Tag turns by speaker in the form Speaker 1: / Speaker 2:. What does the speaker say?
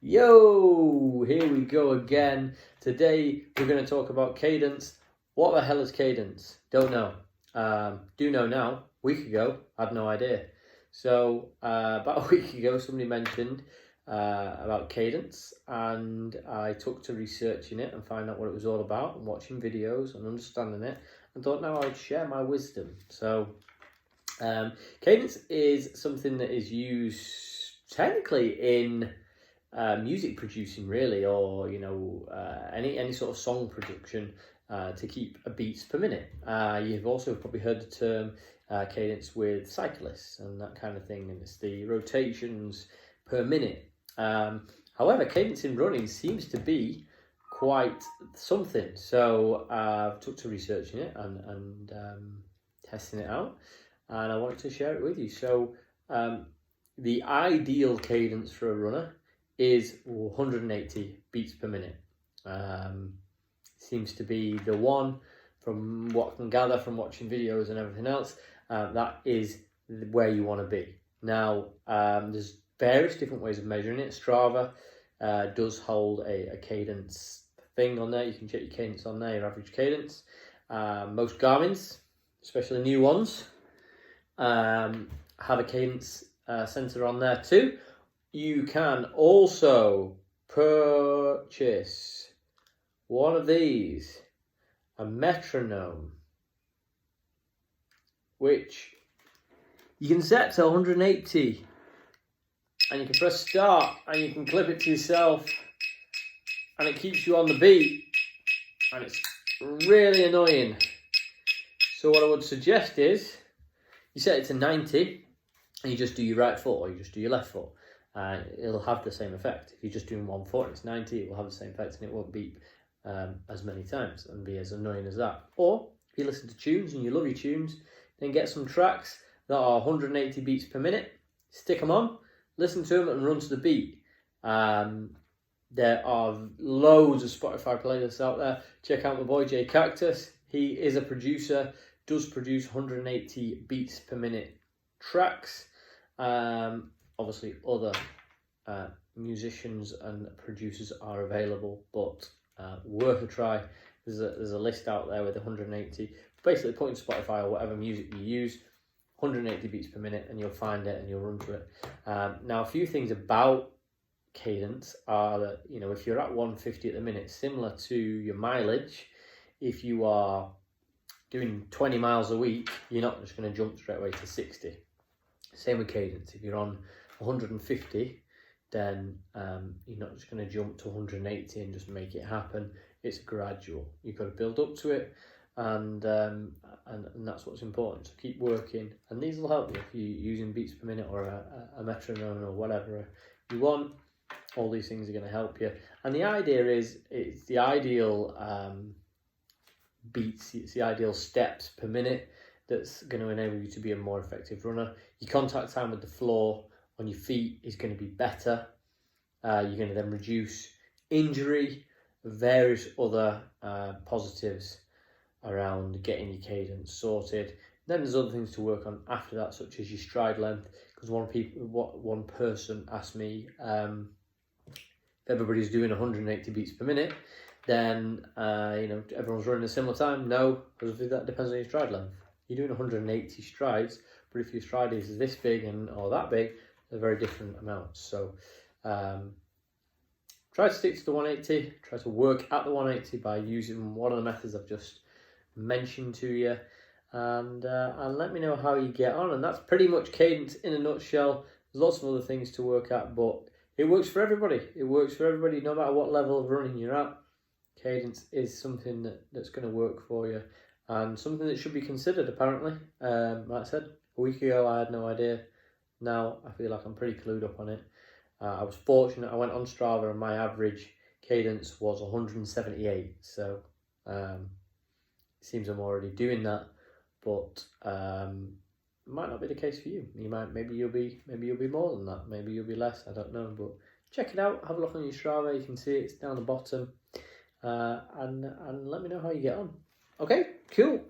Speaker 1: Yo, here we go again. Today we're going to talk about Cadence. What the hell is Cadence? Don't know. Do know now. A week ago, I had no idea. So about a week ago, somebody mentioned about Cadence, and I took to researching it and find out what it was all about, and watching videos and understanding it, and thought now I'd share my wisdom. So Cadence is something that is used technically in music producing, really, or any sort of song production to keep a beats per minute. You've also probably heard the term cadence with cyclists and that kind of thing, and it's the rotations per minute. However, cadence in running seems to be quite something, so I took to researching it and testing it out, and I wanted to share it with you. So the ideal cadence for a runner is 180 beats per minute. Seems to be the one, from what I can gather from watching videos and everything else. That is where you want to be. Now, there's various different ways of measuring it. Strava does hold a cadence thing on there. You can check your cadence on there, your average cadence. Most Garmin's, especially new ones, have a cadence sensor on there too. You can also purchase one of these, a Metronome, which you can set to 180, and you can press start and you can clip it to yourself, and it keeps you on the beat, and it's really annoying. So what I would suggest is you set it to 90 and you just do your right foot or you just do your left foot. It'll have the same effect. If you're just doing one foot and it's 90, it will have the same effect and it won't beep as many times and be as annoying as that. Or if you listen to tunes and you love your tunes, then get some tracks that are 180 beats per minute, stick them on, listen to them and run to the beat. There are loads of Spotify playlists out there. Check out my boy J Cactus. He is a producer, does produce 180 beats per minute tracks. Obviously other musicians and producers are available, but worth a try. There's a list out there with 180. Basically put in Spotify or whatever music you use, 180 beats per minute, and you'll find it and you'll run to it. Now, a few things about cadence are that, if you're at 150 at the minute, similar to your mileage, if you are doing 20 miles a week, you're not just going to jump straight away to 60. Same with cadence. If you're on 150, then you're not just going to jump to 180 and just make it happen. It's gradual. You've got to build up to it, and that's what's important. So keep working, and these will help you if you're using beats per minute or a metronome or whatever you want. All these things are going to help you. And the idea is, it's the ideal beats, it's the ideal steps per minute that's going to enable you to be a more effective runner. Your contact time with the floor on your feet is going to be better. You're going to then reduce injury, various other positives around getting your cadence sorted. Then there's other things to work on after that, such as your stride length, because one person asked me, if everybody's doing 180 beats per minute, then everyone's running a similar time. No, because that depends on your stride length. You're doing 180 strides, but if your stride is this big or that big, they're very different amounts. So try to stick to the 180, try to work at the 180 by using one of the methods I've just mentioned to you, and let me know how you get on. And that's pretty much cadence in a nutshell. There's lots of other things to work at, but it works for everybody. It works for everybody, no matter what level of running you're at. Cadence is something that's going to work for you, and something that should be considered, apparently. Like I said, a week ago I had no idea. Now I feel like I'm pretty clued up on it. I was fortunate. I went on Strava and my average cadence was 178. So it seems I'm already doing that, but it might not be the case for you. Maybe you'll be more than that. Maybe you'll be less. I don't know. But check it out. Have a look on your Strava. You can see it's down the bottom, and let me know how you get on. Okay, cool.